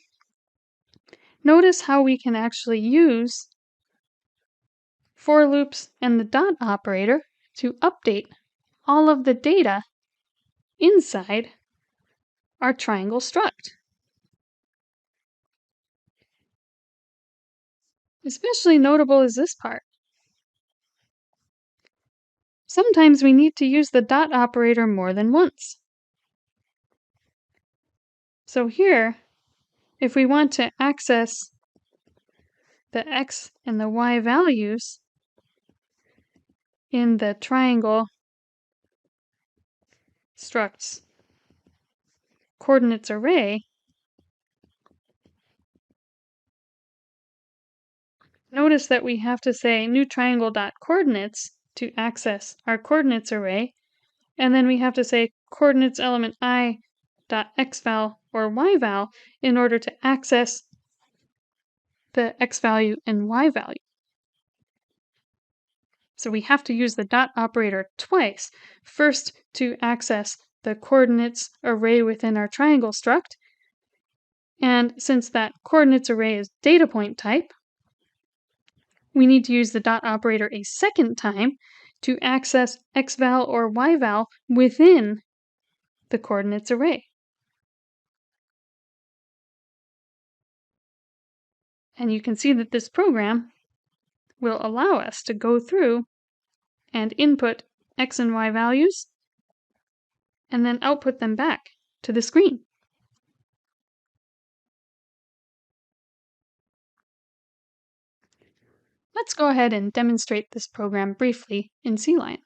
notice how we can actually use for loops and the dot operator to update all of the data inside our triangle struct. Especially notable is this part. Sometimes we need to use the dot operator more than once. So here, if we want to access the x and the y values in the triangle structs coordinates array, notice that we have to say new triangle dot coordinates to access our coordinates array, and then we have to say coordinates element I dot xval or yval in order to access the x value and y value. So we have to use the dot operator twice. First, to access the coordinates array within our triangle struct. And since that coordinates array is data point type, we need to use the dot operator a second time to access xval or yval within the coordinates array. And you can see that this program will allow us to go through and input x and y values and then output them back to the screen. Let's go ahead and demonstrate this program briefly in CLine.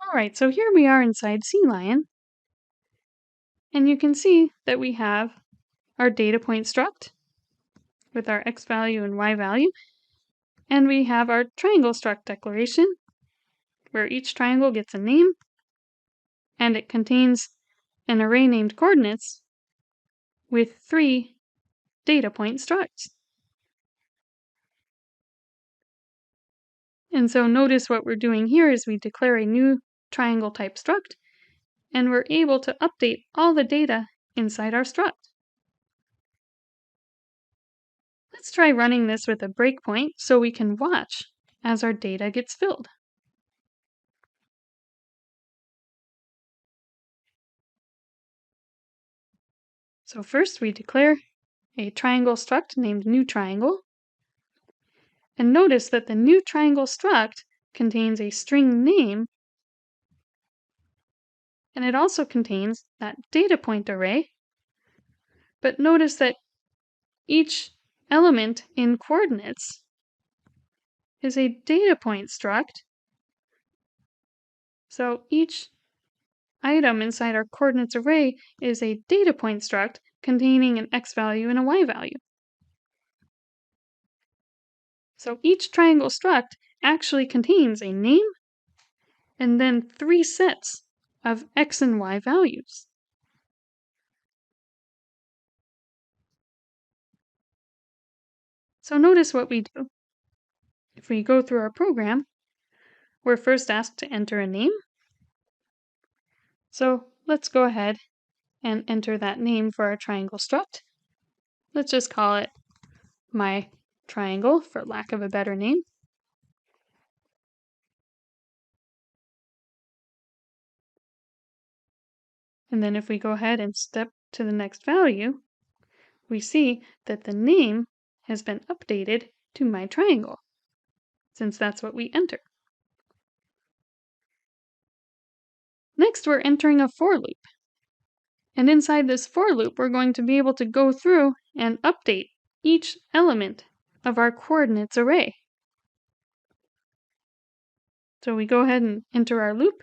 Alright, so here we are inside CLine, and you can see that we have our data point struct with our x value and y value, and we have our triangle struct declaration, where each triangle gets a name, and it contains an array named coordinates with 3 data point structs. And so notice what we're doing here is we declare a new triangle type struct, and we're able to update all the data inside our struct. Let's try running this with a breakpoint so we can watch as our data gets filled. So first we declare a triangle struct named newTriangle. And notice that the newTriangle struct contains a string name, and it also contains that data point array. But notice that each element in coordinates is a data point struct. So each item inside our coordinates array is a data point struct containing an x value and a y value. So each triangle struct actually contains a name and then 3 sets of x and y values. So notice what we do. If we go through our program, we're first asked to enter a name. So let's go ahead and enter that name for our triangle struct. Let's just call it my triangle for lack of a better name. And then if we go ahead and step to the next value, we see that the name has been updated to my triangle, since that's what we enter. Next, we're entering a for loop. And inside this for loop, we're going to be able to go through and update each element of our coordinates array. So we go ahead and enter our loop.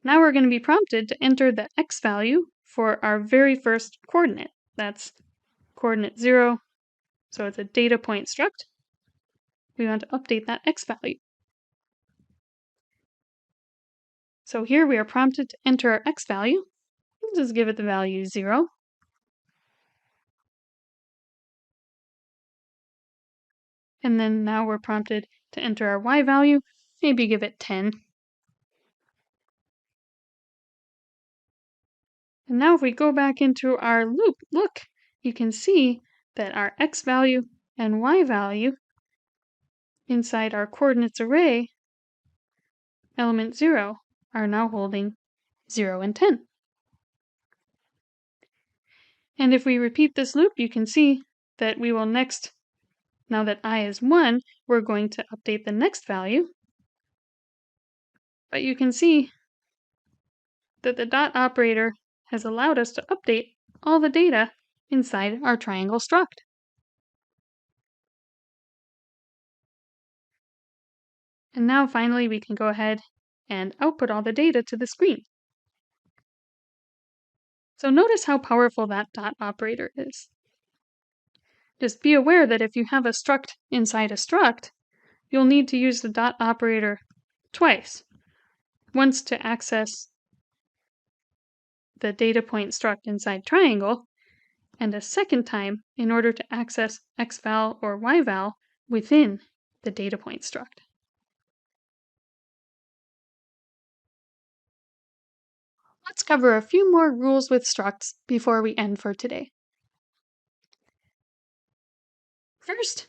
Now we're going to be prompted to enter the x value for our very first coordinate. That's coordinate 0, so it's a data point struct. We want to update that x value. So here we are prompted to enter our x value. We'll just give it the value 0. And then now we're prompted to enter our y value, maybe give it 10. And now if we go back into our loop, look, you can see that our x value and y value inside our coordinates array, element 0, are now holding 0 and 10. And if we repeat this loop, you can see that we will next, now that I is 1, we're going to update the next value. But you can see that the dot operator has allowed us to update all the data inside our triangle struct. And now finally we can go ahead and output all the data to the screen. So notice how powerful that dot operator is. Just be aware that if you have a struct inside a struct, you'll need to use the dot operator twice. Once to access the data point struct inside triangle, and a second time in order to access xval or yval within the data point struct. Let's cover a few more rules with structs before we end for today. First,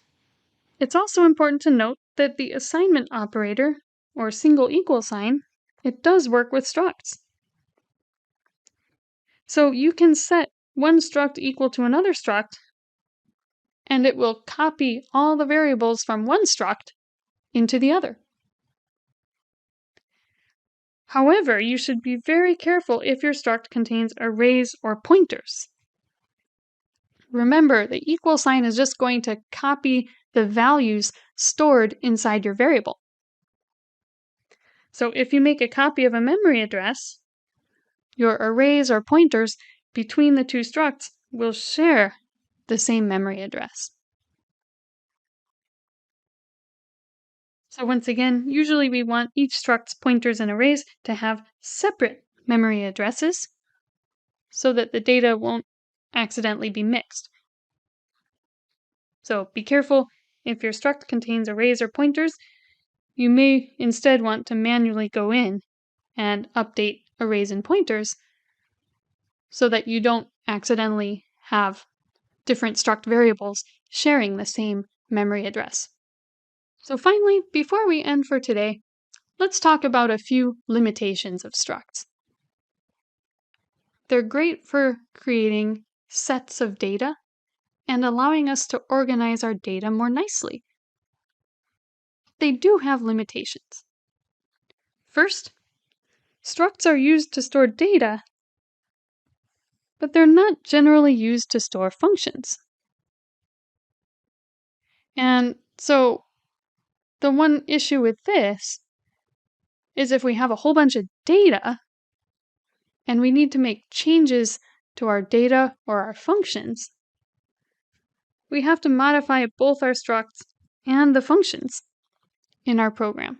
it's also important to note that the assignment operator, or single equal sign, it does work with structs. So you can set one struct equal to another struct, and it will copy all the variables from one struct into the other. However, you should be very careful if your struct contains arrays or pointers. Remember, the equal sign is just going to copy the values stored inside your variable. So if you make a copy of a memory address, your arrays or pointers between the two structs will share the same memory address. So once again, usually we want each struct's pointers and arrays to have separate memory addresses so that the data won't accidentally be mixed. So be careful, if your struct contains arrays or pointers, you may instead want to manually go in and update arrays and pointers so that you don't accidentally have different struct variables sharing the same memory address. So finally, before we end for today, let's talk about a few limitations of structs. They're great for creating sets of data and allowing us to organize our data more nicely. They do have limitations. First, structs are used to store data, but they're not generally used to store functions. And so the one issue with this is if we have a whole bunch of data and we need to make changes to our data or our functions, we have to modify both our structs and the functions in our program.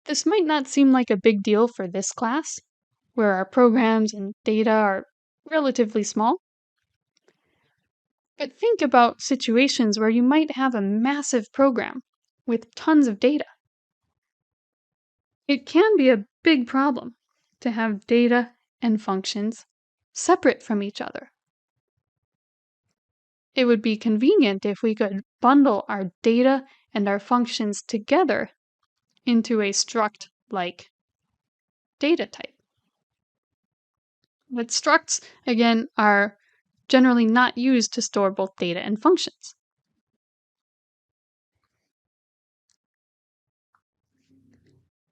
This might not seem like a big deal for this class, where our programs and data are relatively small. But think about situations where you might have a massive program with tons of data. It can be a big problem to have data and functions separate from each other. It would be convenient if we could bundle our data and our functions together into a struct-like data type. But structs, again, are generally not used to store both data and functions.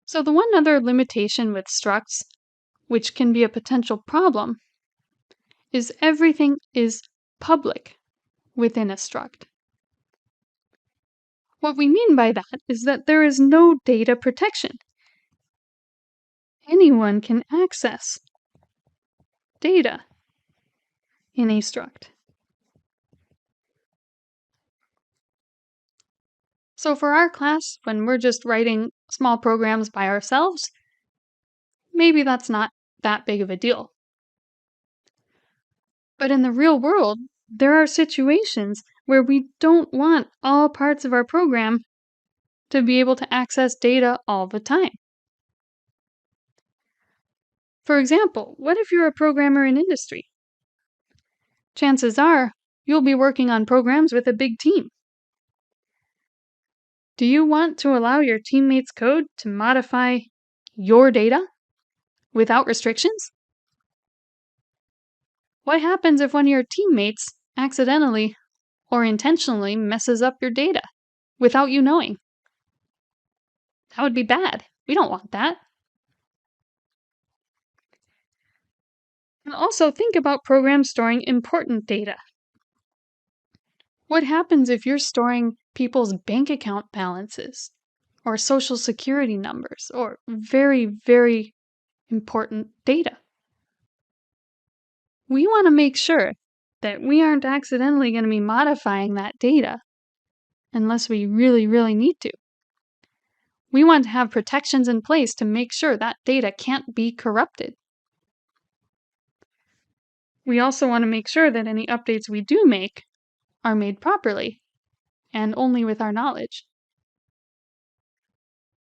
So the one other limitation with structs, which can be a potential problem, is everything is public within a struct. What we mean by that is that there is no data protection. Anyone can access data in a struct. So for our class, when we're just writing small programs by ourselves, maybe that's not that big of a deal. But in the real world, there are situations where we don't want all parts of our program to be able to access data all the time. For example, what if you're a programmer in industry? Chances are you'll be working on programs with a big team. Do you want to allow your teammates' code to modify your data without restrictions? What happens if one of your teammates accidentally or intentionally messes up your data without you knowing? That would be bad. We don't want that. And also think about programs storing important data. What happens if you're storing people's bank account balances or social security numbers or very, very important data? We want to make sure that we aren't accidentally going to be modifying that data unless we really, really need to. We want to have protections in place to make sure that data can't be corrupted. We also want to make sure that any updates we do make are made properly and only with our knowledge.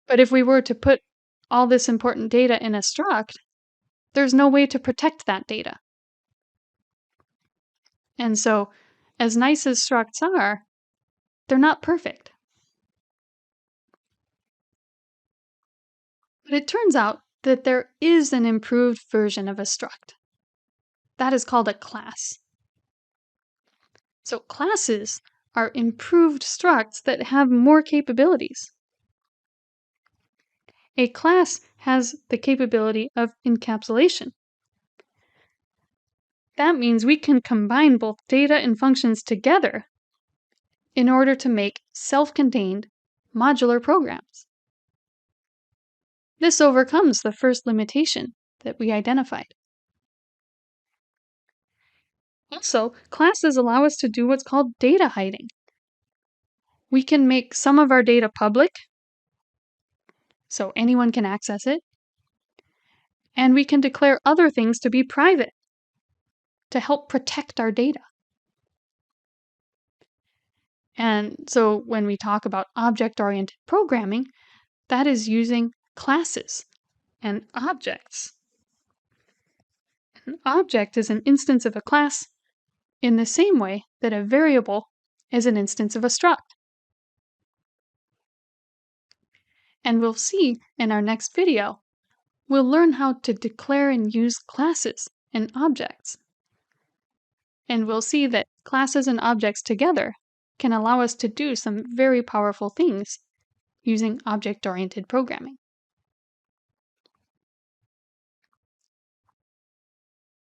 But if we were to put all this important data in a struct, there's no way to protect that data. And so, as nice as structs are, they're not perfect. But it turns out that there is an improved version of a struct. that is called a class. So classes are improved structs that have more capabilities. A class has the capability of encapsulation. That means we can combine both data and functions together in order to make self-contained modular programs. This overcomes the first limitation that we identified. Also, classes allow us to do what's called data hiding. We can make some of our data public, so anyone can access it, and we can declare other things to be private to help protect our data. And so when we talk about object-oriented programming, that is using classes and objects. An object is an instance of a class in the same way that a variable is an instance of a struct. And we'll see in our next video, we'll learn how to declare and use classes and objects. And we'll see that classes and objects together can allow us to do some very powerful things using object-oriented programming.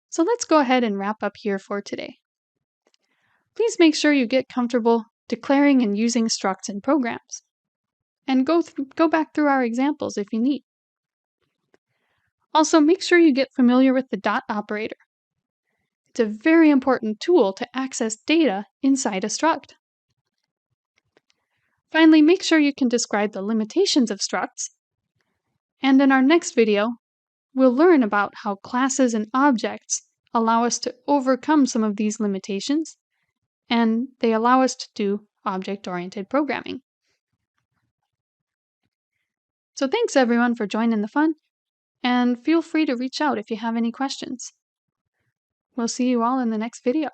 So let's go ahead and wrap up here for today. Please make sure you get comfortable declaring and using structs in programs. And go back through our examples if you need. Also, make sure you get familiar with the dot operator. It's a very important tool to access data inside a struct. Finally, make sure you can describe the limitations of structs. And in our next video, we'll learn about how classes and objects allow us to overcome some of these limitations, and they allow us to do object-oriented programming. So thanks everyone for joining the fun, and feel free to reach out if you have any questions. We'll see you all in the next video.